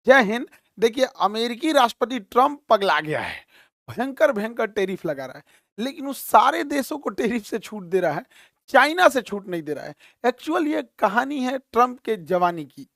जय हिंद। देखिए, अमेरिकी राष्ट्रपति ट्रम्प पगला गया है। भयंकर भयंकर टैरिफ लगा रहा है, लेकिन उस सारे देशों को टैरिफ से छूट दे रहा है, चाइना से छूट नहीं दे रहा है। एक्चुअल ये कहानी है ट्रम्प के जवानी की।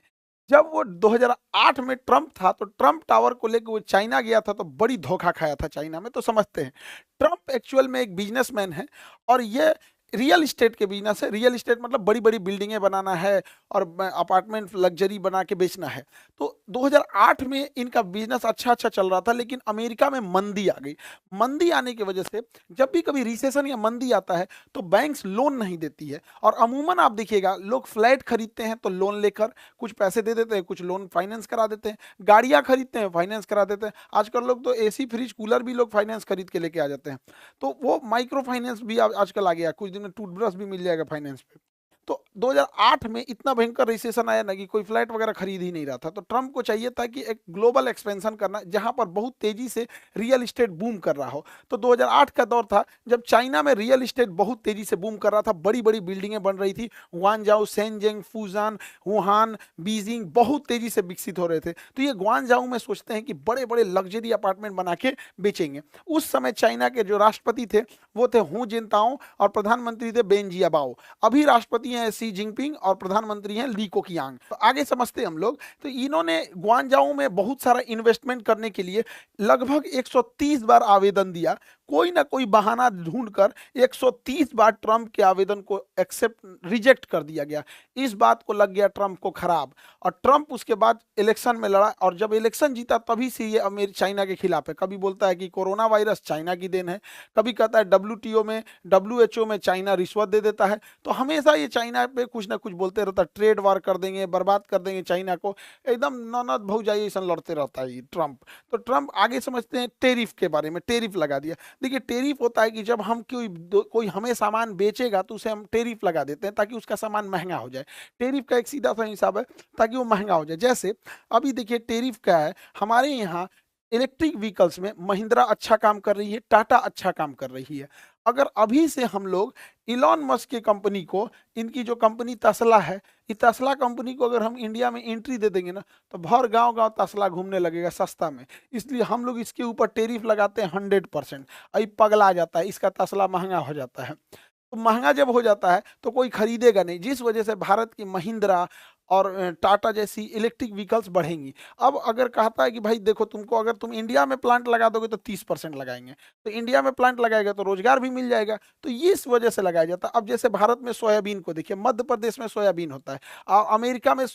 जब वो 2008 में ट्रम्प था, तो ट्रम्प टावर को लेकर वो चाइना गया था, तो बड़ी धोखा खाया था चाइना में, तो समझते हैं। ट्रम्प एक्चुअल में एक बिजनेसमैन है, और ये रियल इस्टेट के बिजनेस है। रियल इस्टेट मतलब बड़ी बड़ी बिल्डिंगें बनाना है और अपार्टमेंट लग्जरी बना के बेचना है। तो 2008 में इनका बिजनेस अच्छा अच्छा चल रहा था, लेकिन अमेरिका में मंदी आ गई। मंदी आने की वजह से जब भी कभी रिसेशन या मंदी आता है, तो बैंक्स लोन नहीं देती है। और अमूमन आप देखिएगा, लोग फ्लैट खरीदते हैं तो लोन लेकर कुछ पैसे दे देते हैं, कुछ लोन फाइनेंस करा देते हैं, गाड़ियां खरीदते हैं फाइनेंस करा देते हैं। आजकल लोग तो एसी फ्रिज कूलर भी लोग फाइनेंस खरीद के लेके आ जाते हैं। तो वो माइक्रो फाइनेंस भी आजकल आ गया, कुछ दिन में टूथब्रश भी मिल जाएगा फाइनेंस पे। तो 2008 में इतना भयंकर रिसेशन आया ना कि कोई फ्लैट वगैरह खरीद ही नहीं रहा था। तो ट्रम्प को चाहिए था कि एक ग्लोबल एक्सपेंशन करना, जहां पर बहुत तेजी से रियल इस्टेट बूम कर रहा हो। तो 2008 का दौर था जब चाइना में रियल इस्टेट बहुत तेजी से बूम कर रहा था, बड़ी बड़ी बिल्डिंगें बन रही थी। ग्वांगजाऊ, शेनजेंग, फूजान, वुहान, बीजिंग बहुत तेजी से विकसित हो रहे थे। तो ये ग्वांगजाऊ में सोचते हैं कि बड़े बड़े लग्जरी अपार्टमेंट बना के बेचेंगे। उस समय चाइना के जो राष्ट्रपति थे, वो थे हु जिनताओ, और प्रधानमंत्री थे बेन जियाबाओ। अभी राष्ट्रपति हैं सी जिनपिंग, और प्रधानमंत्री हैं ली कोकियांग। तो आगे समझते हैं हम लोग। तो इन्होंने ग्वांगजाऊ में बहुत सारा इन्वेस्टमेंट करने के लिए लगभग 130 बार आवेदन दिया। कोई ना कोई बहाना ढूंढकर 130 बार ट्रंप के आवेदन को एक्सेप्ट रिजेक्ट कर दिया गया। इस बात को लग गया ट्रंप को खराब, और ट्रंप उसके बाद इलेक्शन में लड़ा, और जब इलेक्शन जीता तभी से ये अमेर चाइना के खिलाफ है। कभी बोलता है कि कोरोना वायरस चाइना की देन है, कभी कहता है डब्ल्यूटीओ में, डब्ल्यूएचओ में चाइना रिश्वत दे देता है। तो हमेशा ये चाइना पे कुछ ना कुछ बोलते रहता है, ट्रेड वार कर देंगे, बर्बाद कर देंगे चाइना को। एकदम ननद भौजाई ऐसा लड़ते रहता है ये ट्रंप। तो ट्रंप आगे समझते हैं टेरिफ के बारे में, टेरिफ लगा दिया। देखिए, टेरिफ होता है कि जब हम कोई हमें सामान बेचेगा, तो उसे हम टेरिफ लगा देते हैं ताकि उसका सामान महंगा हो जाए। टेरिफ का एक सीधा सा हिसाब है, ताकि वो महंगा हो जाए। जैसे अभी देखिए टेरिफ क्या है हमारे यहाँ। इलेक्ट्रिक व्हीकल्स में महिंद्रा अच्छा काम कर रही है, टाटा अच्छा काम कर रही है। अगर अभी से हम लोग इलॉन मस्क की कंपनी को, इनकी जो कंपनी तस्ला है, इस तस्ला कंपनी को अगर हम इंडिया में एंट्री दे देंगे ना, तो भर गांव गांव तस्ला घूमने लगेगा सस्ता में। इसलिए हम लोग इसके ऊपर टेरिफ लगाते हैं 100%। अभी पगला जाता है, इसका तस्ला महंगा हो जाता है। तो महंगा जब हो जाता है तो कोई खरीदेगा नहीं, जिस वजह से भारत की महिंद्रा और टाटा जैसी इलेक्ट्रिक व्हीकल्स बढ़ेंगी। अब अगर कहता है कि भाई देखो, तुमको अगर तुम इंडिया में प्लांट लगा दोगे तो 30% लगाएंगे, तो इंडिया में प्लांट लगाएगा तो रोजगार भी मिल जाएगा। तो ये इस वजह से लगाया जाता है। अब जैसे भारत में सोयाबीन को देखिए, मध्य प्रदेश में सोयाबीन होता है, अमेरिका में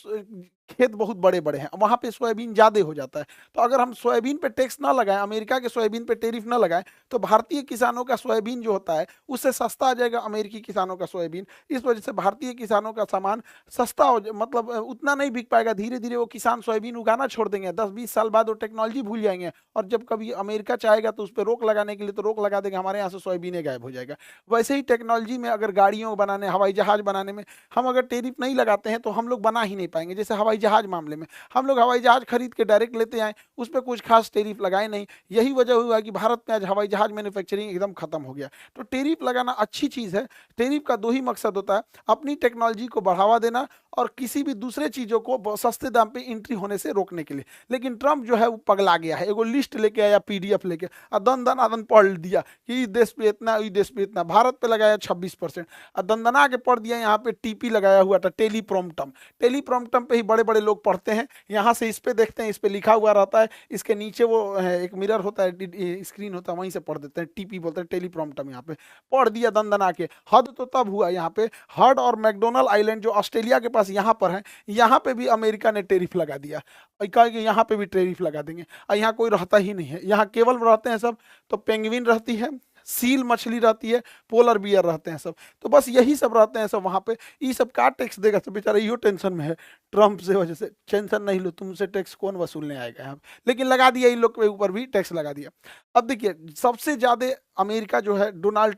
खेत बहुत बड़े बड़े हैं, वहां पे सोयाबीन ज्यादा हो जाता है। तो अगर हम सोयाबीन पे टैक्स ना लगाएं, अमेरिका के सोयाबीन पे टैरिफ ना लगाएं, तो भारतीय किसानों का सोयाबीन जो होता है उससे सस्ता आ जाएगा अमेरिकी किसानों का सोयाबीन। इस वजह से भारतीय किसानों का सामान सस्ता हो मतलब उतना नहीं बिक पाएगा। धीरे धीरे वो किसान सोयाबीन उगाना छोड़ देंगे, 10-20 साल बाद वो टेक्नोलॉजी भूल जाएंगे, और जब कभी अमेरिका चाहेगा तो उस पर रोक लगाने के लिए तो रोक लगा देगा, हमारे यहाँ से सोयाबीन गायब हो जाएगा। वैसे ही टेक्नोलॉजी में अगर गाड़ियों बनाने, हवाई जहाज बनाने में हम अगर टैरिफ नहीं लगाते हैं, तो हम लोग बना ही नहीं पाएंगे। जैसे हवाई जहाज मामले में हम लोग हवाई जहाज खरीद के डायरेक्ट लेते आए, उस पर कुछ खास टैरिफ लगाए नहीं। यही वजह हुआ कि भारत में आज हवाई जहाज मैन्युफैक्चरिंग एकदम खत्म हो गया। तो टैरिफ लगाना अच्छी चीज़ है। टैरिफ का दो ही मकसद होता है, अपनी टेक्नोलॉजी को बढ़ावा देना, और किसी भी दूसरे चीज़ों को सस्ते दाम पे एंट्री होने से रोकने के लिए। लेकिन ट्रंप जो है वो पगला गया है, एगो लिस्ट लेके आया, पीडीएफ लेके, और दन दन आदन पढ़ दिया कि इस देश पे इतना, इस देश पे इतना। भारत पे लगाया 26%, और दंदना के पढ़ दिया। यहाँ पे टीपी लगाया हुआ था, टेलीप्रॉम्प्टम। टेलीप्रॉम्प्टम पे ही बड़े बड़े लोग पढ़ते हैं। यहाँ से इस पे देखते हैं, इस पे लिखा हुआ रहता है, इसके नीचे वो एक मिरर होता है, स्क्रीन होता है, वहीं से पढ़ देते हैं। टीपी बोलते हैं, टेलीप्रॉम्प्टम। यहाँ पे पढ़ दिया दंदना के। हद तो तब हुआ यहाँ पे, हर्ड और मैकडोनल्ड आइलैंड जो ऑस्ट्रेलिया के पास यहाँ पर है, यहाँ पे भी अमेरिका ने टैरिफ लगा दिया। और कहा कि यहाँ पे भी टैरिफ लगा देंगे, और यहाँ कोई रहता ही नहीं है। यहाँ केवल रहते हैं सब, तो पेंगुइन रहती है, सील मछली रहती है, पोलर बियर रहते हैं सब। तो बस यही सब रहते हैं सब वहां पे। ये सब का टैक्स देगा? सब बेचारा इहो टेंशन में है ट्रम्प से वजह से। टेंशन नहीं लो, तुमसे टैक्स कौन वसूलने आएगा यहाँ पे? लेकिन लगा दिया, इन लोग के ऊपर भी टैक्स लगा दिया। अब देखिए, सबसे ज्यादा अमेरिका जो है, डोनाल्ड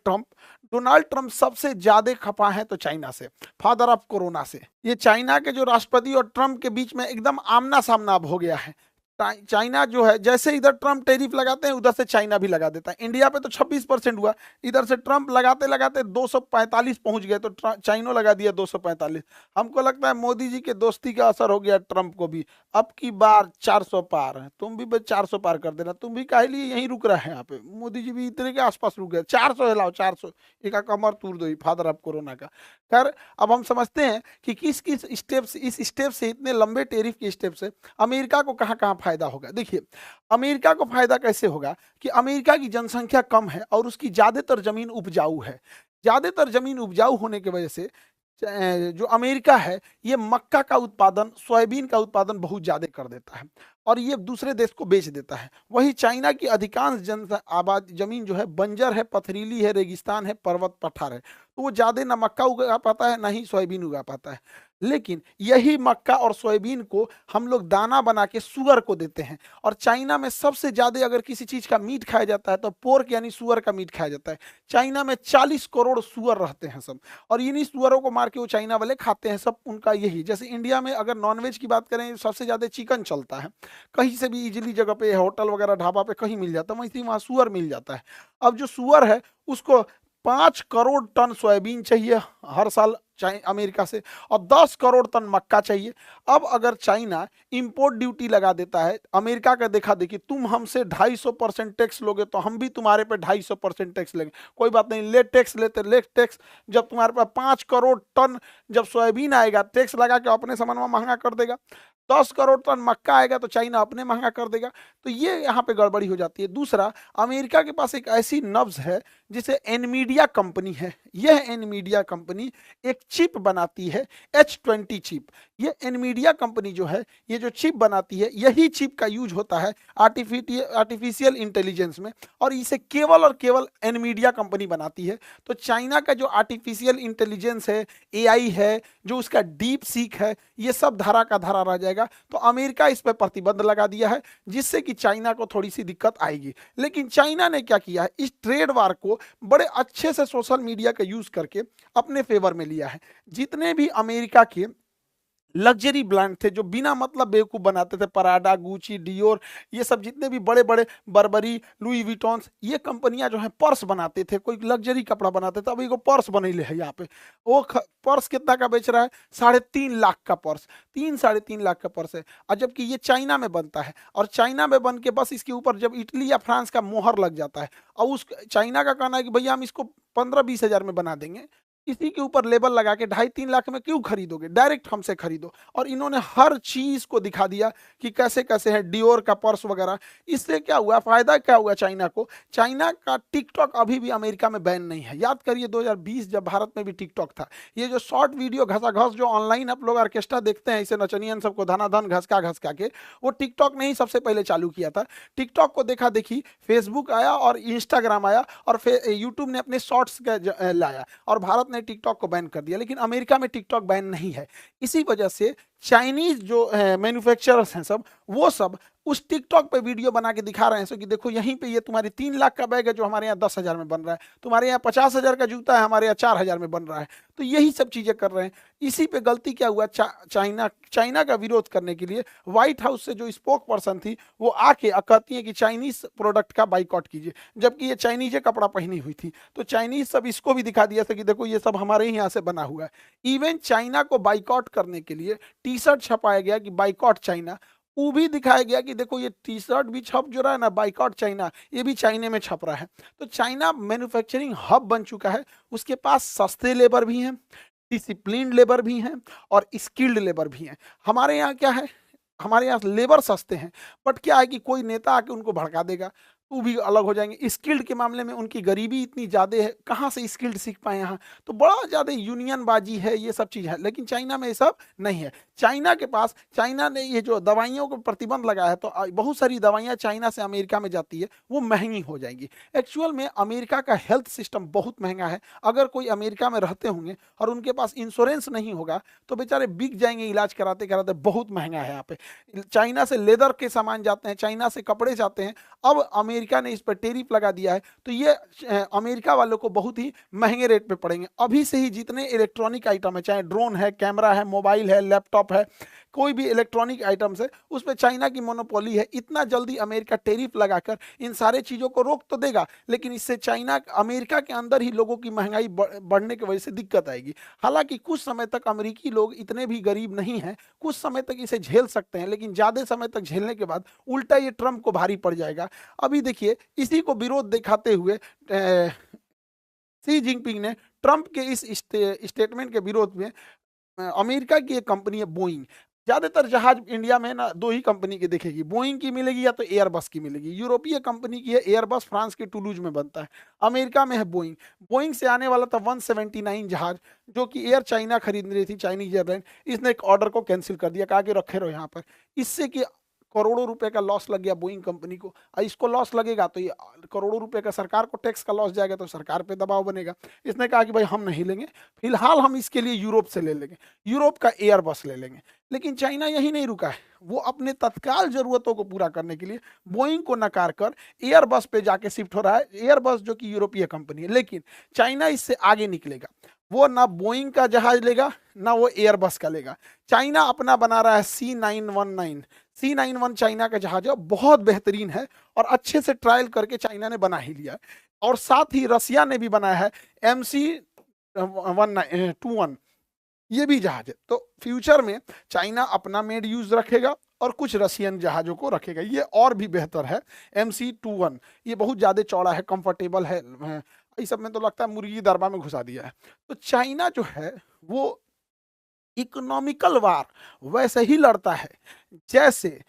ट्रम्प सबसे ज्यादा खपा है तो चाइना से, फादर ऑफ कोरोना से। ये चाइना के जो राष्ट्रपति और ट्रम्प के बीच में एकदम आमना सामना अब हो गया है। चाइना जो है, जैसे इधर ट्रम्प टैरिफ लगाते हैं उधर से चाइना भी लगा देता है। इंडिया पे तो 26% हुआ, इधर से ट्रम्प लगाते लगाते 245 पहुंच गए, तो चाइनो लगा दिया 245। हमको लगता है मोदी जी के दोस्ती का असर हो गया ट्रम्प को भी। अब की बार 400 पार है, तुम भी बस 400 पार कर देना। तुम भी काहे लिए यहीं रुक रहे हैं यहाँ पे, मोदी जी भी इतने के आसपास रुक गए। 400 हिलाओ, 400 एक कमर तोड़ दो फादर ऑफ कोरोना का। खैर, अब हम समझते हैं कि किस किस स्टेप से, इस स्टेप से, इतने लंबे टेरिफ के स्टेप से अमेरिका को कहाँ कहाँ फायदा होगा। देखिए, अमेरिका को फायदा कैसे होगा कि अमेरिका की जनसंख्या कम है और उसकी ज्यादातर जमीन उपजाऊ है। ज्यादातर जमीन उपजाऊ होने की वजह से जो अमेरिका है ये मक्का का उत्पादन, सोयाबीन का उत्पादन बहुत ज्यादा कर देता है और ये दूसरे देश को बेच देता है। वही चाइना की अधिकांश जन आबाद जमीन जो है बंजर है, पथरीली है, रेगिस्तान है, पर्वत पठार है, तो वो ज्यादा ना मक्का उगा पाता है ना ही सोयाबीन उगा पाता है। लेकिन यही मक्का और सोयाबीन को हम लोग दाना बना के सुअर को देते हैं। और चाइना में सबसे ज्यादा अगर किसी चीज का मीट खाया जाता है तो पोर्क यानी सुअर का मीट खाया जाता है। चाइना में 40 करोड़ सुअर रहते हैं सब, और इन्हीं सुअरों को मार के वो चाइना वाले खाते हैं सब। उनका यही, जैसे इंडिया में अगर नॉनवेज की बात करें सबसे ज्यादा चिकन चलता है, कहीं से भी इजीली जगह पे होटल वगैरह ढाबा पे कहीं मिल जाता है, वहीं वहाँ सुअर मिल जाता है। अब जो सुअर है उसको 5 करोड़ टन सोयाबीन चाहिए हर साल अमेरिका से, और 10 करोड़ टन मक्का चाहिए। अब अगर चाइना इंपोर्ट ड्यूटी लगा देता है, अमेरिका का देखा देखी, तुम हमसे 250% टैक्स लोगे तो हम भी तुम्हारे पे 250% टैक्स लेंगे, कोई बात नहीं, ले टैक्स लेते, ले टैक्स। जब तुम्हारे पास 5 करोड़ टन जब सोयाबीन आएगा, टैक्स लगा के अपने सामान में महंगा कर देगा। 10 करोड़ टन मक्का आएगा तो चाइना अपने महंगा कर देगा। तो ये यहाँ पे गड़बड़ी हो जाती है। दूसरा, अमेरिका के पास एक ऐसी नब्ज है जिसे एनमीडिया कंपनी है। यह एनमीडिया कंपनी एक चिप बनाती है, H20 चिप। ये एनमीडिया कंपनी जो है, ये जो चिप बनाती है, यही चिप का यूज होता है आर्टिफिशियल इंटेलिजेंस में, और इसे केवल और केवल एनमीडिया कंपनी बनाती है। तो चाइना का जो आर्टिफिशियल इंटेलिजेंस है, एआई है, जो उसका डीप सीक है, ये सब धारा का धारा रह जाएगा। तो अमेरिका इस पर प्रतिबंध लगा दिया है, जिससे कि चाइना को थोड़ी सी दिक्कत आएगी। लेकिन चाइना ने क्या किया है, इस ट्रेड वार को बड़े अच्छे से सोशल मीडिया का यूज करके अपने फेवर में लिया है। जितने भी अमेरिका के लग्जरी ब्रांड थे जो बिना मतलब बेवकूफ बनाते थे, पराडा, गुची, डियोर, ये सब जितने भी बड़े बड़े, बर्बरी, लुई विटॉन्स, ये कंपनियां जो है पर्स बनाते थे, कोई लग्जरी कपड़ा बनाते थे। अब एगो पर्स बनैले है यहाँ पे, वो पर्स कितना का बेच रहा है, 3.5 लाख का पर्स, 3-3.5 लाख का पर्स है। और जबकि ये चाइना में बनता है, और चाइना में बन के बस इसके ऊपर जब इटली या फ्रांस का मोहर लग जाता है, और उस चाइना का कहना है कि भैया हम इसको 15-20 हजार में बना देंगे, इसी के ऊपर लेबल लगा के 2.5-3 लाख में क्यों खरीदोगे, डायरेक्ट हमसे खरीदो। और इन्होंने हर चीज को दिखा दिया कि कैसे कैसे है, डियोर का पर्स वगैरह। इससे क्या हुआ, फायदा क्या हुआ चाइना को, चाइना का टिकटॉक अभी भी अमेरिका में बैन नहीं है। याद करिए 2020 जब भारत में भी टिकटॉक था, ये जो शॉर्ट वीडियो घसाघस जो ऑनलाइन आप लोग ऑर्केस्ट्रा देखते हैं, इसे नचनियन सबको धनाधन घसका के, वो टिकटॉक ने ही सबसे पहले चालू किया था। टिकटॉक को देखा देखी फेसबुक आया और इंस्टाग्राम आया और यूट्यूब ने अपने शॉर्ट्स लाया, और भारत ने टिकटॉक को बैन कर दिया। लेकिन अमेरिका में टिकटॉक बैन नहीं है। इसी वजह से चाइनीज जो मैन्युफैक्चरर्स हैं सब, वो सब उस टिकटॉक पे वीडियो बना के दिखा रहे हैं सो कि देखो यहीं पे ये तुम्हारी 3 लाख का बैग है जो हमारे यहाँ 10 हजार में बन रहा है, तुम्हारे यहाँ 50 हजार का जूता है हमारे यहाँ 4 हजार में बन रहा है। तो यही सब चीजें कर रहे हैं। इसी पे गलती क्या हुआ, चाइना का विरोध करने के लिए व्हाइट हाउस से जो स्पोक पर्सन थी वो आके कहती है कि चाइनीज प्रोडक्ट का बाइकआउट कीजिए, जबकि ये चाइनीज कपड़ा पहनी हुई थी। तो चाइनीज सब इसको भी दिखा दिया था कि देखो ये सब हमारे ही यहाँ से बना हुआ है। इवन चाइना को बाइकआउट करने के लिए टी शर्ट छपाया गया कि बाइकआउट चाइना, वो भी दिखाया गया कि देखो ये टी शर्ट भी छप जो रहा है ना, बाइकआउट चाइना, ये भी चाइना में छप रहा है। तो चाइना मैन्युफैक्चरिंग हब बन चुका है। उसके पास सस्ते लेबर भी हैं, डिसिप्लिन्ड लेबर भी हैं, और स्किल्ड लेबर भी हैं। हमारे यहाँ क्या है, हमारे यहाँ लेबर सस्ते हैं, बट क्या है कि कोई नेता आके उनको भड़का देगा, वो भी अलग हो जाएंगे। स्किल्ड के मामले में उनकी गरीबी इतनी ज़्यादा है, कहाँ से स्किल्ड सीख पाए यहाँ, तो बड़ा ज़्यादा यूनियन बाजी है, ये सब चीज़ है। लेकिन चाइना में ये सब नहीं है। चाइना के पास, चाइना ने ये जो दवाइयों को प्रतिबंध लगाया है, तो बहुत सारी दवाइयाँ चाइना से अमेरिका में जाती है, वो महंगी हो जाएंगी। एक्चुअल में अमेरिका का हेल्थ सिस्टम बहुत महंगा है। अगर कोई अमेरिका में रहते होंगे और उनके पास इंश्योरेंस नहीं होगा तो बेचारे बिक जाएंगे इलाज कराते कराते, बहुत महंगा है यहाँ पे। चाइना से लेदर के सामान जाते हैं, चाइना से कपड़े जाते हैं। अब अमेरिका ने इस पर टैरिफ लगा दिया है, तो ये अमेरिका वालों को बहुत ही महंगे रेट पे पड़ेंगे। अभी से ही जितने इलेक्ट्रॉनिक आइटम है, चाहे ड्रोन है, कैमरा है, मोबाइल है, लैपटॉप है, कोई भी इलेक्ट्रॉनिक आइटम्स है उस पे चाइना की मोनोपोली है। इतना जल्दी अमेरिका टैरिफ लगाकर इन सारे चीज़ों को रोक तो देगा, लेकिन इससे चाइना अमेरिका के अंदर ही लोगों की महंगाई बढ़ने की वजह से दिक्कत आएगी। हालांकि कुछ समय तक अमेरिकी लोग इतने भी गरीब नहीं हैं, कुछ समय तक इसे झेल सकते हैं, लेकिन ज़्यादा समय तक झेलने के बाद उल्टा ये ट्रंप को भारी पड़ जाएगा। अभी देखिए इसी को विरोध दिखाते हुए शी जिनपिंग ने ट्रंप के इस स्टेटमेंट के विरोध में अमेरिका की एक कंपनी है बोइंग, ज्यादातर जहाज इंडिया में ना दो ही कंपनी की दिखेगी, बोइंग की मिलेगी या तो एयरबस की मिलेगी। यूरोपीय कंपनी की है एयरबस, फ्रांस के टूलूज में बनता है। अमेरिका में है बोइंग। बोइंग से आने वाला था 179 जहाज जो कि एयर चाइना खरीद रही थी, चाइनीज एयरलाइन। इसने एक ऑर्डर को कैंसिल कर दिया, कहा कि रखे रहो यहाँ पर। इससे कि करोड़ों रुपए का लॉस लग गया बोइंग कंपनी को। और इसको लॉस लगेगा तो ये करोड़ों रुपए का सरकार को टैक्स का लॉस जाएगा, तो सरकार पे दबाव बनेगा। इसने कहा कि भाई हम नहीं लेंगे, फिलहाल हम इसके लिए यूरोप से ले लेंगे, यूरोप का एयरबस ले लेंगे। लेकिन चाइना यही नहीं रुका है, वो अपने तत्काल जरूरतों को पूरा करने के लिए बोइंग को नकार कर एयरबस पे जाके शिफ्ट हो रहा है। एयरबस जो कि यूरोपीय कंपनी है, लेकिन चाइना इससे आगे निकलेगा। वो ना बोइंग का जहाज लेगा ना वो एयरबस का लेगा। चाइना अपना बना रहा है C919। C91 चाइना का जहाज है, बहुत बेहतरीन है और अच्छे से ट्रायल करके चाइना ने बना ही लिया है। और साथ ही रसिया ने भी बनाया है MC21, ये भी जहाज है। तो फ्यूचर में चाइना अपना मेड यूज रखेगा और कुछ रशियन जहाजों को रखेगा। ये और भी बेहतर है MC21, ये बहुत ज़्यादा चौड़ा है, कंफर्टेबल है। इस सब में तो लगता है मुर्गी दरबा में घुसा दिया है। तो चाइना जो है वो इकोनॉमिकल वार वैसे ही लड़ता है जैसे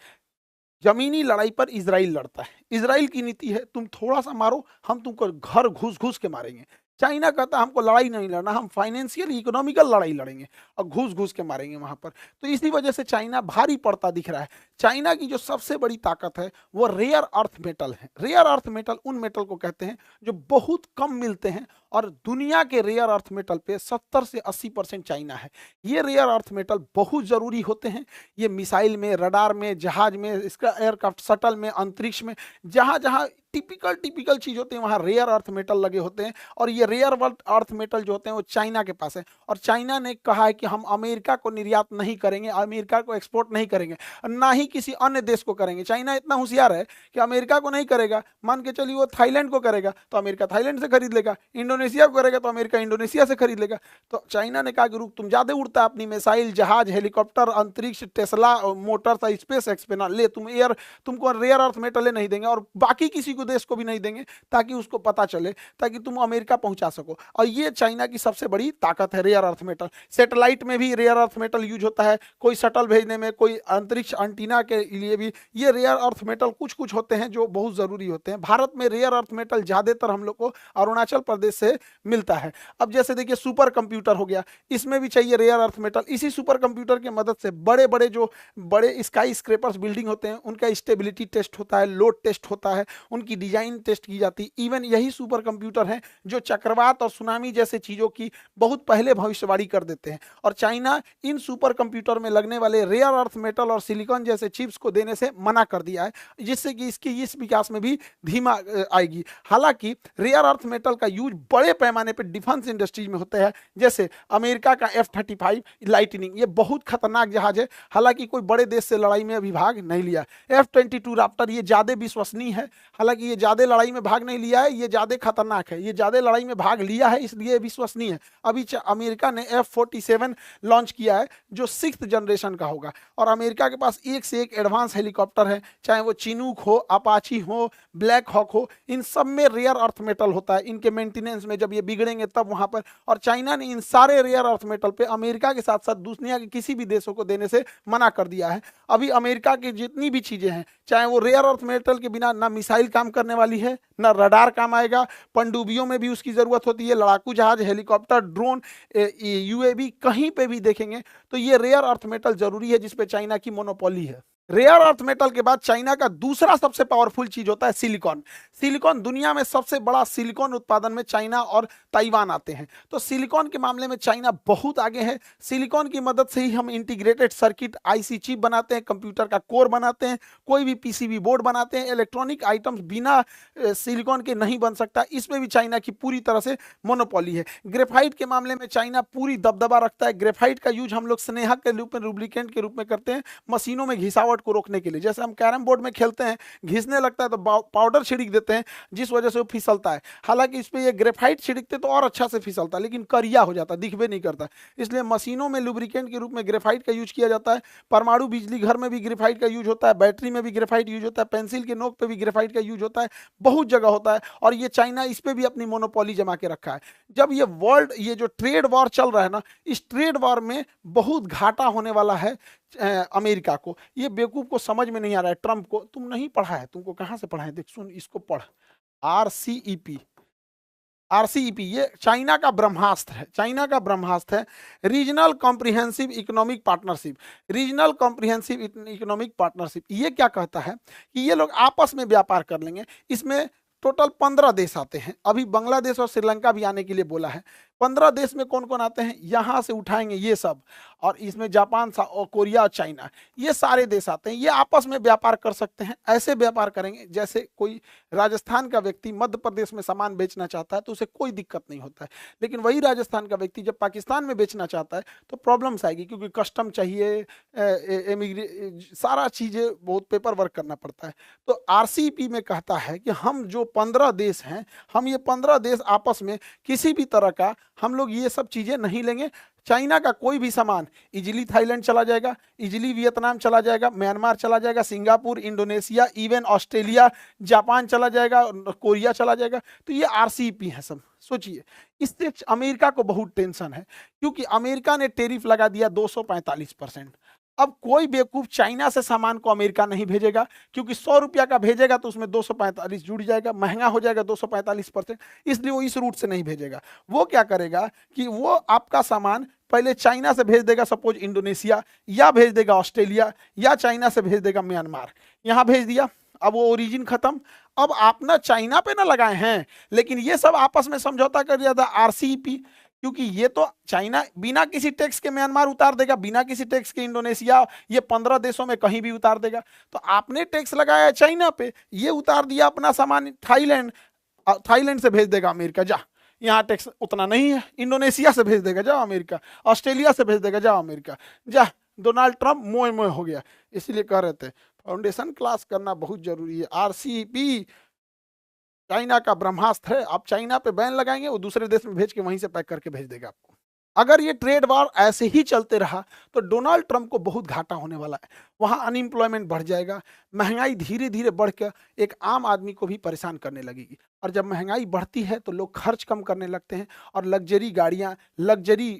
जमीनी लड़ाई पर इजराइल लड़ता है। इजराइल की नीति है तुम थोड़ा सा मारो, हम तुमको घर घुस घुस के मारेंगे। चाइना कहता है हमको लड़ाई नहीं लड़ना, हम फाइनेंशियल इकोनॉमिकल लड़ाई लड़ेंगे और घुस घुस के मारेंगे वहां पर। तो इसी वजह से चाइना भारी पड़ता दिख रहा है। चाइना की जो सबसे बड़ी ताकत है वो रेयर अर्थ मेटल है। रेयर अर्थ मेटल उन मेटल को कहते हैं जो बहुत कम मिलते हैं, और दुनिया के रेयर अर्थ मेटल पे 70 से 80% चाइना है। ये रेयर अर्थ मेटल बहुत जरूरी होते हैं। ये मिसाइल में, रडार में, जहाज में, इसका एयरक्राफ्ट शटल में, अंतरिक्ष में, जहां जहां टिपिकल चीज होते हैं वहां रेयर अर्थ मेटल लगे होते हैं। और ये रेयर अर्थ मेटल जो होते हैं वो चाइना के पास है। और चाइना ने कहा है कि हम अमेरिका को निर्यात नहीं करेंगे, अमेरिका को एक्सपोर्ट नहीं करेंगे, ना ही किसी अन्य देश को करेंगे। चाइना इतना होशियार है कि अमेरिका को नहीं करेगा, मान के चलिए वो थाईलैंड को करेगा तो अमेरिका थाईलैंड से खरीद लेगा, इंडोनेशिया को करेगा तो अमेरिका इंडोनेशिया से खरीद लेगा। तो चाइना ने कहा कि रुक, तुम ज्यादा उड़ता है अपनी मिसाइल, जहाज, हेलीकॉप्टर, अंतरिक्ष, टेस्ला मोटर्स, स्पेस एक्स पे ना ले, तुमको रेयर अर्थ मेटल नहीं देंगे और बाकी किसी को देश को भी नहीं देंगे, ताकि उसको पता चले, ताकि तुम अमेरिका पहुंचा सको। और ये चाइना की सबसे बड़ी ताकत है, रेयर अर्थ मेटल। सैटेलाइट में भी रेयर अर्थ मेटल यूज होता है, कोई शटल भेजने में, कोई अंतरिक्ष एंटीना के लिए भी ये रेयर अर्थ मेटल कुछ कुछ होते हैं जो बहुत जरूरी होते हैं। भारत में रेयर अर्थ मेटल ज्यादातर हम लोग को अरुणाचल प्रदेश से मिलता है। अब जैसे देखिए सुपर कंप्यूटर हो गया, इसमें भी चाहिए रेयर अर्थ मेटल। इसी सुपर कंप्यूटर की मदद से बड़े बड़े जो बड़े स्काई स्क्रेपर्स बिल्डिंग होते हैं उनका स्टेबिलिटी टेस्ट होता है, लोड टेस्ट होता है, उनकी डिजाइन टेस्ट की जाती है। इवन यही सुपर कंप्यूटर है जो चक्रवात और सुनामी जैसे चीजों की बहुत पहले भविष्यवाणी कर देते हैं। और चाइना इन सुपर कंप्यूटर में लगने वाले रेयर अर्थ मेटल और सिलिकॉन जैसे चिप्स को देने से मना कर दिया है, जिससे कि इसकी इस विकास में भी धीमा आएगी। हालांकि रेयर अर्थ मेटल का यूज बड़े पैमाने पर डिफेंस इंडस्ट्रीज में होता है, जैसे अमेरिका का F-35 लाइटनिंग, ये बहुत खतरनाक जहाज है। हालांकि कोई बड़े देश से लड़ाई में अभी भाग नहीं लिया। F-22 राप्टर ये ज्यादा विश्वसनीय है, हालांकि ये ज्यादा लड़ाई में भाग नहीं लिया है, ये ज्यादा खतरनाक है। ये ज्यादा लड़ाई में भाग लिया है इसलिए विश्वसनीय है। अभी अमेरिका ने F-47 लॉन्च किया है जो 6th जनरेशन का होगा। और अमेरिका के पास एक से एक एडवांस हेलीकॉप्टर है, चाहे वो चिनूक हो, अपाची हो, ब्लैक हॉक हो, इन सब में रेयर अर्थ मेटल होता है। इनके मेंटेनेंस में जब ये बिगड़ेंगे तब वहां पर। और चाइना ने इन सारे रेयर अर्थ मेटल पे अमेरिका के साथ साथ दुनिया के किसी भी देशों को देने से मना कर दिया है। अभी अमेरिका की जितनी भी चीजें हैं, चाहे वो रेयर अर्थ मेटल के बिना ना मिसाइल काम करने वाली है, ना रडार काम आएगा, पनडुब्बियों में भी उसकी जरूरत होती है, लड़ाकू जहाज, हेलीकॉप्टर, ड्रोन, UAV, कहीं पे भी देखेंगे तो ये रेयर अर्थ मेटल जरूरी है, जिसपे चाइना की मोनोपोली है। रेयर अर्थ मेटल के बाद चाइना का दूसरा सबसे पावरफुल चीज होता है सिलिकॉन। सिलिकॉन दुनिया में सबसे बड़ा सिलिकॉन उत्पादन में चाइना और ताइवान आते हैं। तो सिलिकॉन के मामले में चाइना बहुत आगे है। सिलिकॉन की मदद से ही हम इंटीग्रेटेड सर्किट आईसी चिप बनाते हैं, कंप्यूटर का कोर बनाते हैं, कोई भी पीसीबी बोर्ड बनाते हैं। इलेक्ट्रॉनिक आइटम्स बिना सिलिकॉन के नहीं बन सकता, इसमें भी चाइना की पूरी तरह से मोनोपोली है। ग्रेफाइट के मामले में चाइना पूरी दबदबा रखता है। ग्रेफाइट का यूज हम लोग स्नेहा के रूप में, रूब्रिकेंट के रूप में करते हैं मशीनों में घिसावट को रोकने के लिए। जैसे हम कैरम बोर्ड में खेलते हैं, घिसने लगता है तो पाउडर छिड़क देते हैं, जिस वजह से वो फिसलता है। हालांकि इस पे ये ग्रेफाइट छिड़कते तो और अच्छा से फिसलता है, लेकिन करिया हो जाता, दिखबे नहीं करता। इसलिए मशीनों में लुब्रिकेंट के रूप में ग्रेफाइट का यूज किया जाता है। परमाणु बिजली घर में भी ग्रेफाइट का यूज होता है, बैटरी में भी ग्रेफाइट यूज होता है, पेंसिल के नोक पे भी ग्रेफाइट का यूज होता है, बहुत जगह होता है। और ये चाइना इस पे भी अपनी मोनोपोली जमा के रखा है। जब ये जो ट्रेड वॉर चल रहा है ना, इस ट्रेड वॉर में बहुत घाटा होने वाला है अमेरिका को। ये बेवकूफ को समझ में नहीं आ रहा है, ट्रंप को। तुम नहीं पढ़ा है, तुमको कहां से पढ़ा है, देख सुन इसको पढ़। आरसीईपी, आरसीईपी ये चाइना का ब्रह्मास्त्र है, चाइना का ब्रह्मास्त्र है। Regional comprehensive economic partnership, regional comprehensive economic partnership ये क्या कहता है कि ये लोग आपस में व्यापार कर लेंगे। इसमें टोटल 15 देश आते हैं। अभी बांग्लादेश और श्रीलंका भी आने के लिए बोला है। 15 देश में कौन कौन आते हैं, यहां से उठाएंगे ये सब। और इसमें जापान और कोरिया और चाइना, ये सारे देश आते हैं। ये आपस में व्यापार कर सकते हैं। ऐसे व्यापार करेंगे जैसे कोई राजस्थान का व्यक्ति मध्य प्रदेश में सामान बेचना चाहता है तो उसे कोई दिक्कत नहीं होता है। लेकिन वही राजस्थान का व्यक्ति जब पाकिस्तान में बेचना चाहता है तो प्रॉब्लम्स आएगी, क्योंकि कस्टम चाहिए, सारा चीजें बहुत पेपर वर्क करना पड़ता है। तो आरसीईपी में कहता है कि हम जो 15 देश हैं, हम ये 15 देश आपस में किसी भी तरह का हम लोग ये सब चीजें नहीं लेंगे। चाइना का कोई भी सामान इजिली थाईलैंड चला जाएगा, इजिली वियतनाम चला जाएगा, म्यांमार चला जाएगा, Singapore, Indonesia, even Australia, Japan चला जाएगा, कोरिया चला जाएगा। तो ये आरसीईपी है सब। सोचिए, इससे अमेरिका को बहुत टेंशन है, क्योंकि अमेरिका ने टेरिफ लगा दिया 245%। अब कोई बेवकूफ चाइना से सामान को अमेरिका नहीं भेजेगा, क्योंकि 100 रुपया का भेजेगा तो उसमें 245 जुड़ जाएगा, महंगा हो जाएगा 245%। इसलिए वो इस रूट से नहीं भेजेगा। वो क्या करेगा कि वो आपका सामान पहले चाइना से भेज देगा, सपोज इंडोनेशिया, या भेज देगा ऑस्ट्रेलिया, या चाइना से भेज देगा म्यांमार। यहां भेज दिया, अब वो ओरिजिन खत्म। अब आप ना चाइना पे ना लगाए हैं, लेकिन ये सब आपस में समझौता कर दिया था आरसीईपी, क्योंकि ये तो चाइना बिना किसी टैक्स के म्यांमार उतार देगा, बिना किसी टैक्स के इंडोनेशिया, ये 15 देशों में कहीं भी उतार देगा। तो आपने टैक्स लगाया चाइना पे, ये उतार दिया अपना सामान थाईलैंड, थाईलैंड से भेज देगा अमेरिका, जा यहाँ टैक्स उतना नहीं है। इंडोनेशिया से भेज देगा, जाओ अमेरिका। ऑस्ट्रेलिया से भेज देगा, जाओ अमेरिका, जा। डोनाल्ड ट्रंप मोए मोए हो गया। इसलिए कह रहे थे फाउंडेशन क्लास करना बहुत जरूरी है। आरसीईपी चाइना का ब्रह्मास्त्र है। आप चाइना पे बैन लगाएंगे, वो दूसरे देश में भेज के वहीं से पैक करके भेज देगा आपको। अगर ये ट्रेड वॉर ऐसे ही चलते रहा तो डोनाल्ड ट्रंप को बहुत घाटा होने वाला है। वहां अनएम्प्लॉयमेंट बढ़ जाएगा, महंगाई धीरे धीरे बढ़कर एक आम आदमी को भी परेशान करने लगेगी। और जब महंगाई बढ़ती है तो लोग खर्च कम करने लगते हैं, और लग्जरी गाड़ियां, लग्जरी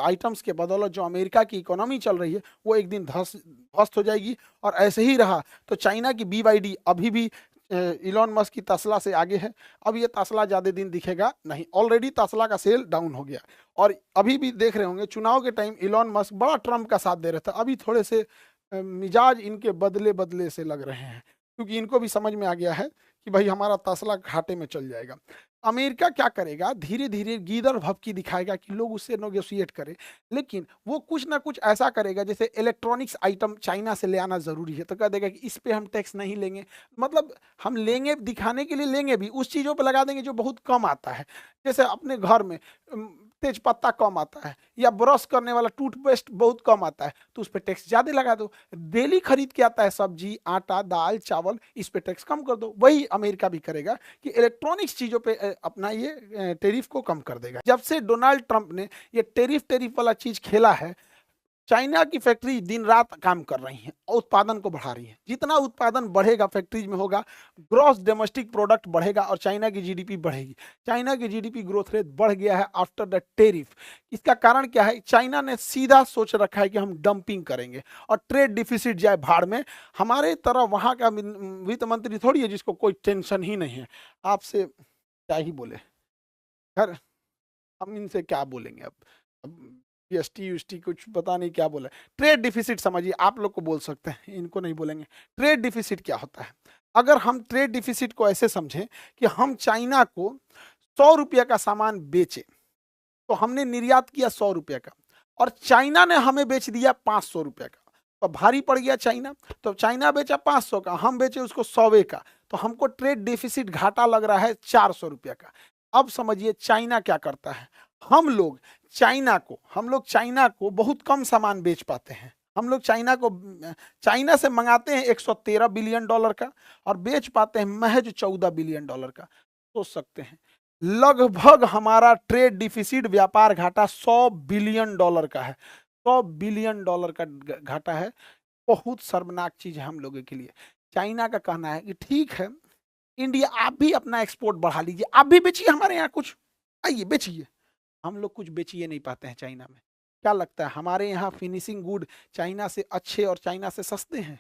आइटम्स के बदौलत जो अमेरिका की इकोनॉमी चल रही है वो एक दिन ध्वस्त हो जाएगी। और ऐसे ही रहा तो चाइना की BYD अभी भी इलॉन मस्क की तस्ला से आगे है। अब ये तस्ला ज़्यादा दिन दिखेगा नहीं, ऑलरेडी तस्ला का सेल डाउन हो गया। और अभी भी देख रहे होंगे चुनाव के टाइम इलॉन मस्क बड़ा ट्रंप का साथ दे रहा था, अभी थोड़े से मिजाज इनके बदले बदले से लग रहे हैं, क्योंकि इनको भी समझ में आ गया है कि भाई हमारा तस्ला घाटे में चल जाएगा। अमेरिका क्या करेगा, धीरे धीरे गीदड़ भभकी दिखाएगा कि लोग उससे नेगोशिएट करें, लेकिन वो कुछ ना कुछ ऐसा करेगा, जैसे इलेक्ट्रॉनिक्स आइटम चाइना से ले आना जरूरी है तो कह देगा कि इस पे हम टैक्स नहीं लेंगे। मतलब हम लेंगे, दिखाने के लिए लेंगे भी, उस चीज़ों पे लगा देंगे जो बहुत कम आता है। जैसे अपने घर में तेज पत्ता कम आता है, या ब्रश करने वाला टूथपेस्ट बहुत कम आता है, तो उस पर टैक्स ज़्यादा लगा दो। डेली खरीद के आता है सब्जी, आटा, दाल, चावल, इस पे टैक्स कम कर दो। वही अमेरिका भी करेगा कि इलेक्ट्रॉनिक्स चीज़ों पे अपना ये टेरिफ को कम कर देगा। जब से डोनाल्ड ट्रंप ने ये टेरिफ वाला चीज़ खेला है, चाइना की फैक्ट्री दिन रात काम कर रही हैं और उत्पादन को बढ़ा रही हैं। जितना उत्पादन बढ़ेगा फैक्ट्रीज में होगा, ग्रॉस डोमेस्टिक प्रोडक्ट बढ़ेगा और चाइना की जीडीपी बढ़ेगी। चाइना की जीडीपी ग्रोथ रेट बढ़ गया है आफ्टर द टेरिफ। इसका कारण क्या है, चाइना ने सीधा सोच रखा है कि हम डंपिंग करेंगे और ट्रेड डिफिसिट जाए भाड़ में। हमारे तरह वहाँ का वित्त मंत्री थोड़ी है जिसको कोई टेंशन ही नहीं है। आपसे क्या ही बोले, खैर हम इनसे क्या बोलेंगे अब जीएसटी यूएसटी कुछ पता नहीं क्या बोला। ट्रेड डिफिसिट समझिए, आप लोग को बोल सकते हैं, इनको नहीं बोलेंगे। ट्रेड डिफिसिट क्या होता है? अगर हम ट्रेड डिफिसिट को ऐसे समझें कि हम चाइना को 100 रुपये का सामान बेचे, तो हमने निर्यात किया 100 रुपये का और चाइना ने हमें बेच दिया 500 रुपये का, तो भारी पड़ गया चाइना। तो चाइना बेचा 500 का, हम बेचे उसको 100 का, तो हमको ट्रेड डेफिसिट घाटा लग रहा है 400 रुपये का। अब समझिए चाइना क्या करता है, हम लोग चाइना को बहुत कम सामान बेच पाते हैं। हम लोग चाइना से मंगाते हैं 113 बिलियन डॉलर का और बेच पाते हैं महज 14 बिलियन डॉलर का। सोच सकते हैं, लगभग हमारा ट्रेड डिफिसिट व्यापार घाटा 100 बिलियन डॉलर का है। 100 बिलियन डॉलर का घाटा है। बहुत शर्मनाक चीज है हम लोगों के लिए। चाइना का कहना है कि ठीक है इंडिया, आप भी अपना एक्सपोर्ट बढ़ा लीजिए, आप भी बेचिए हमारे यहाँ कुछ, आइए बेचिए। हम लोग कुछ बेचिए नहीं पाते हैं चाइना में। क्या लगता है हमारे यहाँ फिनिशिंग गुड चाइना से अच्छे और चाइना से सस्ते हैं?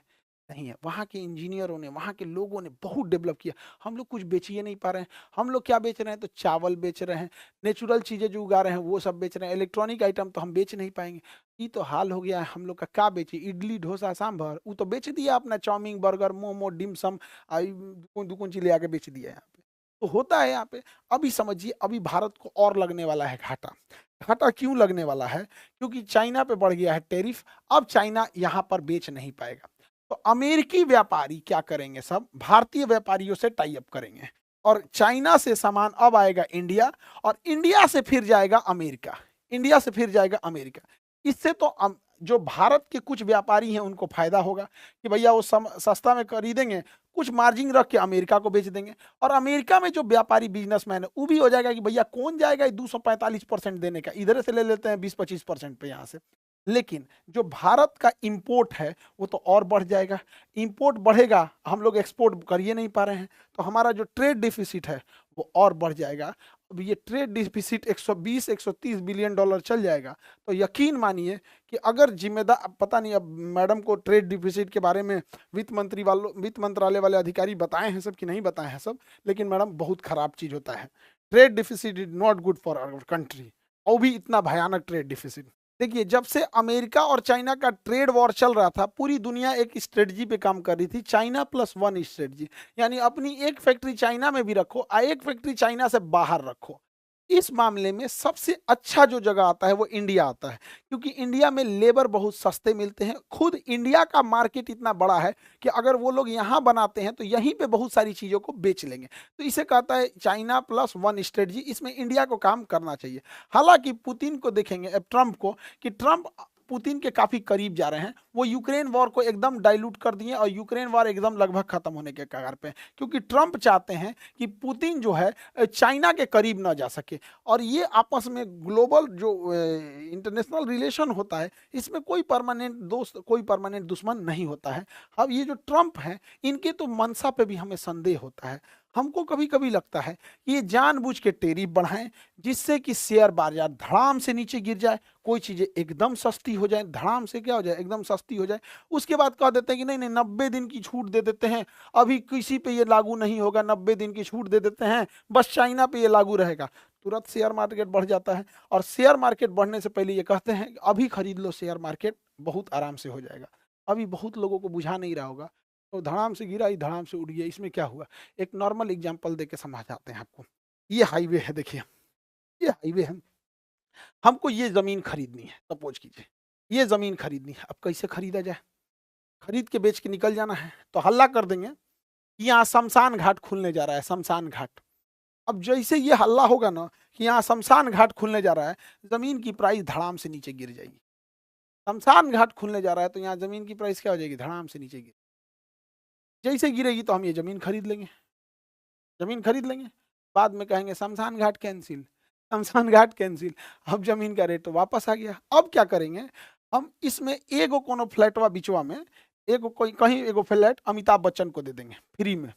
नहीं है। वहाँ के इंजीनियरों ने, वहाँ के लोगों ने बहुत डेवलप किया। हम लोग कुछ बेचिए नहीं पा रहे हैं। हम लोग क्या बेच रहे हैं? तो चावल बेच रहे हैं, नेचुरल चीज़ें जो उगा रहे हैं वो सब बेच रहे हैं। इलेक्ट्रॉनिक आइटम तो हम बेच नहीं पाएंगे। ये तो हाल हो गया है हम लोग का। क्या बेचे? इडली डोसा सांभर, वो तो बेच दिया अपना। चाउमीन बर्गर मोमो डिमसम दुकुन चीज ले आके बेच दिया यहाँ पे। तो होता है यहाँ पे। अभी समझिए, अभी भारत को और लगने वाला है घाटा। घाटा क्यों लगने वाला है? क्योंकि चाइना पे बढ़ गया है टैरिफ। अब चाइना यहाँ पर बेच नहीं पाएगा, तो अमेरिकी व्यापारी क्या करेंगे? सब भारतीय व्यापारियों से टाई अप करेंगे और चाइना से सामान अब आएगा इंडिया, और इंडिया से फिर जाएगा अमेरिका। इंडिया से फिर जाएगा अमेरिका। इससे तो जो भारत के कुछ व्यापारी हैं उनको फायदा होगा कि भैया वो सस्ता में खरीदेंगे, कुछ मार्जिन रख के अमेरिका को बेच देंगे। और अमेरिका में जो व्यापारी बिजनेसमैन है वो भी हो जाएगा कि भैया कौन जाएगा 245% देने का, इधर से ले लेते हैं 20-25% पे यहाँ से। लेकिन जो भारत का इंपोर्ट है वो तो और बढ़ जाएगा। इंपोर्ट बढ़ेगा, हम लोग एक्सपोर्ट कर ही नहीं पा रहे हैं, तो हमारा जो ट्रेड डिफिसिट है वो और बढ़ जाएगा। अब ये ट्रेड डिफिसिट 120-130 बिलियन डॉलर चल जाएगा, तो यकीन मानिए कि अगर जिम्मेदार, पता नहीं अब मैडम को ट्रेड डिफिसिट के बारे में वित्त मंत्रालय वाले अधिकारी बताए हैं सब कि नहीं बताए हैं सब, लेकिन मैडम बहुत खराब चीज होता है। Trade deficit is not good for our country, और भी इतना भयानक ट्रेड डिफिसिट। देखिए, जब से अमेरिका और चाइना का ट्रेड वॉर चल रहा था, पूरी दुनिया एक स्ट्रेटजी पे काम कर रही थी, चाइना प्लस वन स्ट्रेटजी। यानी अपनी एक फैक्ट्री चाइना में भी रखो और एक फैक्ट्री चाइना से बाहर रखो। इस मामले में सबसे अच्छा जो जगह आता है वो इंडिया आता है, क्योंकि इंडिया में लेबर बहुत सस्ते मिलते हैं। खुद इंडिया का मार्केट इतना बड़ा है कि अगर वो लोग यहाँ बनाते हैं तो यहीं पे बहुत सारी चीज़ों को बेच लेंगे। तो इसे कहता है चाइना प्लस वन स्ट्रेटजी। इसमें इंडिया को काम करना चाहिए। हालांकि पुतिन को देखेंगे, ट्रंप को, कि ट्रंप पुतिन के काफी करीब जा रहे हैं। वो यूक्रेन वॉर को एकदम डाइल्यूट कर दिए और यूक्रेन वॉर एकदम लगभग खत्म होने के कगार पे, क्योंकि ट्रंप चाहते हैं कि पुतिन जो है चाइना के करीब ना जा सके। और ये आपस में ग्लोबल जो इंटरनेशनल रिलेशन होता है, इसमें कोई परमानेंट दोस्त कोई परमानेंट दुश्मन नहीं होता है। अब ये जो ट्रंप हैं, इनके तो मंशा पे भी हमें संदेह होता है। हमको कभी कभी लगता है कि ये जानबूझ के टैरिफ बढ़ाएं जिससे कि शेयर बाजार धड़ाम से नीचे गिर जाए, कोई चीजें एकदम सस्ती हो जाए, धड़ाम से क्या हो जाए, एकदम सस्ती हो जाए। उसके बाद कह देते हैं कि नहीं नहीं 90 दिन की छूट दे देते हैं, अभी किसी पे ये लागू नहीं होगा, 90 दिन की छूट दे देते हैं, बस चाइना पे ये लागू रहेगा। तुरंत शेयर मार्केट बढ़ जाता है। और शेयर मार्केट बढ़ने से पहले ये कहते हैं कि अभी खरीद लो शेयर मार्केट, बहुत आराम से हो जाएगा। अभी बहुत लोगों को बुझा नहीं रहा होगा, तो धड़ाम से गिरा ही धड़ाम से उड़ गया। इसमें क्या हुआ? एक नॉर्मल एग्जांपल देके समझाते हैं आपको। ये हाईवे है, देखिए ये हाईवे है, हमको ये जमीन खरीदनी है। सपोज कीजिए ये जमीन खरीदनी है। अब कैसे खरीदा जाए? खरीद के बेच के निकल जाना है, तो हल्ला कर देंगे कि यहाँ शमशान घाट खुलने जा रहा है, शमशान घाट। अब जैसे ये हल्ला होगा ना कि यहाँ शमशान घाट खुलने जा रहा है, जमीन की प्राइस धड़ाम से नीचे गिर जाएगी। शमशान घाट खुलने जा रहा है तो यहाँ जमीन की प्राइस क्या हो जाएगी? धड़ाम से नीचे गिर। जैसे गिरेगी तो हम ये जमीन खरीद लेंगे, जमीन खरीद लेंगे। बाद में कहेंगे शमशान घाट कैंसिल, शमशान घाट कैंसिल। अब जमीन का रेट तो वापस आ गया। अब क्या करेंगे? हम इसमें एगो कोनो फ्लैटवा बिचवा में एगो कोई कहीं एगो फ्लैट अमिताभ बच्चन को दे देंगे फ्री में,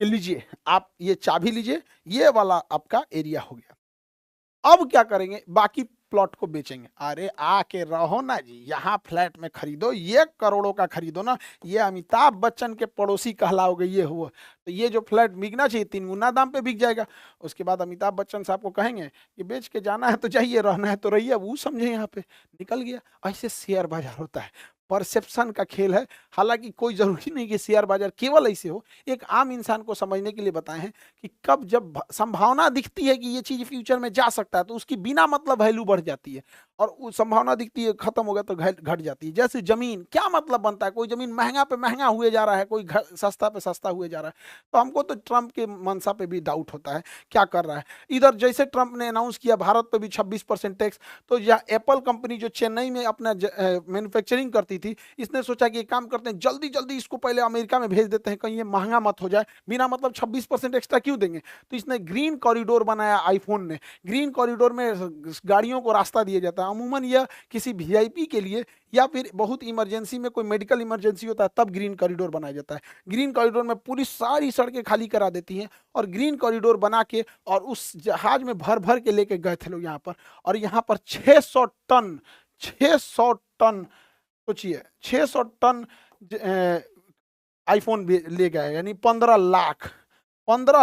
कि लीजिए आप ये चाबी लीजिए, ये वाला आपका एरिया हो गया। अब क्या करेंगे? बाकी प्लॉट को बेचेंगे। अरे आके रहो ना जी, यहाँ फ्लैट में खरीदो, ये करोड़ों का खरीदो ना, ये अमिताभ बच्चन के पड़ोसी कहलाओगे, ये हुआ तो ये जो फ्लैट बिकना चाहिए 3 गुना दाम पे बिक जाएगा। उसके बाद अमिताभ बच्चन साहब को कहेंगे कि बेच के जाना है तो जाइए, रहना है तो रहिए, वो समझे यहाँ पे निकल गया। ऐसे शेयर बाजार होता है, परसेप्शन का खेल है। हालांकि कोई जरूरी नहीं कि शेयर बाजार केवल ऐसे हो, एक आम इंसान को समझने के लिए बताए हैं कि कब जब संभावना दिखती है कि ये चीज फ्यूचर में जा सकता है तो उसकी बिना मतलब वैल्यू बढ़ जाती है, और वो संभावना दिखती है खत्म हो गया तो घट जाती है। जैसे जमीन, क्या मतलब बनता है, कोई जमीन महंगा पे महंगा हुए जा रहा है, कोई सस्ता पे सस्ता हुए जा रहा है, तो हमको तो ट्रंप के मंशा पे भी डाउट होता है क्या कर रहा है। इधर जैसे ट्रंप ने अनाउंस किया भारत पे भी 26% टैक्स, तो यह एप्पल कंपनी जो चेन्नई में अपना मैन्युफैक्चरिंग करती थी, इसने सोचा कि एक काम करते हैं, जल्दी जल्दी इसको पहले अमेरिका में भेज देते हैं, कहीं ये महंगा मत हो जाए, बिना मतलब 26% एक्स्ट्रा क्यों देंगे। तो इसने ग्रीन कॉरिडोर बनाया, आईफोन ने। ग्रीन कॉरिडोर में गाड़ियों को रास्ता दिया जाता है, अमूमन यह किसी वीआईपी के लिए या फिर बहुत इमरजेंसी में, कोई मेडिकल इमरजेंसी होता है तब ग्रीन कॉरिडोर बनाया जाता है। ग्रीन कॉरिडोर में पूरी सारी सड़कें खाली करा देती हैं और ग्रीन कॉरिडोर बना के, और उस जहाज में भर भर के लेके गए थे लोग यहाँ पर, और यहाँ पर 600 टन, सोचिए 600 टन आईफोन ले गए, यानी 15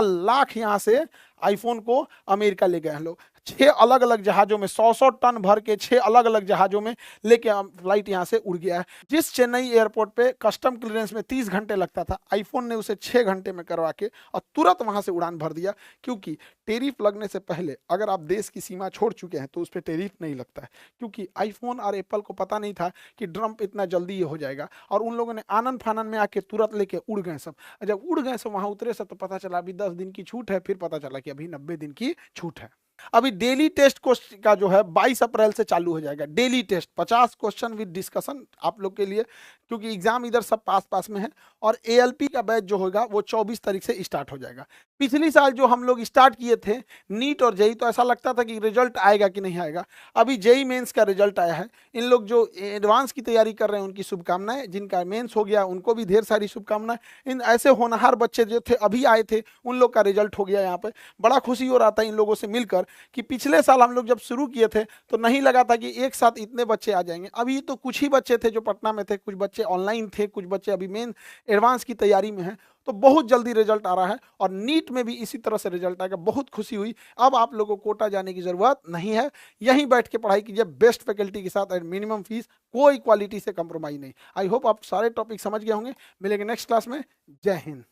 लाख यहाँ से आईफोन को अमेरिका ले गए हैं लोग। 6 अलग अलग जहाजों में 100 टन भर के 6 अलग अलग जहाजों में लेके फ्लाइट यहाँ से उड़ गया है। जिस चेन्नई एयरपोर्ट पे कस्टम क्लियरेंस में 30 घंटे लगता था, आईफोन ने उसे 6 घंटे में करवा के और तुरंत वहां से उड़ान भर दिया। क्योंकि टेरिफ लगने से पहले अगर आप देश की सीमा छोड़ चुके हैं तो उस पर टेरिफ नहीं लगता है, क्योंकि आईफोन और एप्पल को पता नहीं था कि ट्रंप इतना जल्दी ये हो जाएगा, और उन लोगों ने आनंद फानन में आके तुरंत लेके उड़ गए सब। जब उड़ गए सब वहां उतरे सब तो पता चला अभी 10 दिन की छूट है, फिर पता चला कि अभी 90 दिन की छूट है। अभी डेली टेस्ट क्वेश्चन का जो है 22 अप्रैल से चालू हो जाएगा। Daily test 50 question with discussion आप लोग के लिए, क्योंकि एग्जाम इधर सब पास पास में है। और एएलपी का बैच जो होगा वो 24 तारीख से स्टार्ट हो जाएगा। पिछली साल जो हम लोग स्टार्ट किए थे नीट और जेई, तो ऐसा लगता था कि रिजल्ट आएगा कि नहीं आएगा। अभी जेई मेंस का रिजल्ट आया है। इन लोग जो एडवांस की तैयारी कर रहे हैं उनकी शुभकामनाएं, जिनका मेंस हो गया उनको भी ढेर सारी शुभकामनाएं। इन ऐसे होनहार बच्चे जो थे अभी आए थे उन लोग का रिजल्ट हो गया यहाँ पे। बड़ा खुशी हो रहा था इन लोगों से मिलकर कि पिछले साल हम लोग जब शुरू किए थे तो नहीं लगा था कि एक साथ इतने बच्चे आ जाएंगे। अभी तो कुछ ही बच्चे थे जो पटना में थे, कुछ बच्चे ऑनलाइन थे, कुछ बच्चे अभी मेन एडवांस की तैयारी में हैं। तो बहुत जल्दी रिजल्ट आ रहा है, और नीट में भी इसी तरह से रिजल्ट आएगा। बहुत खुशी हुई। अब आप लोगों को कोटा जाने की जरूरत नहीं है, यहीं बैठ के पढ़ाई कीजिए बेस्ट फैकल्टी के साथ एट मिनिमम फीस, कोई क्वालिटी से कंप्रोमाइज नहीं। आई होप आप सारे टॉपिक समझ गए होंगे। मिलेंगे नेक्स्ट क्लास में। जय हिंद।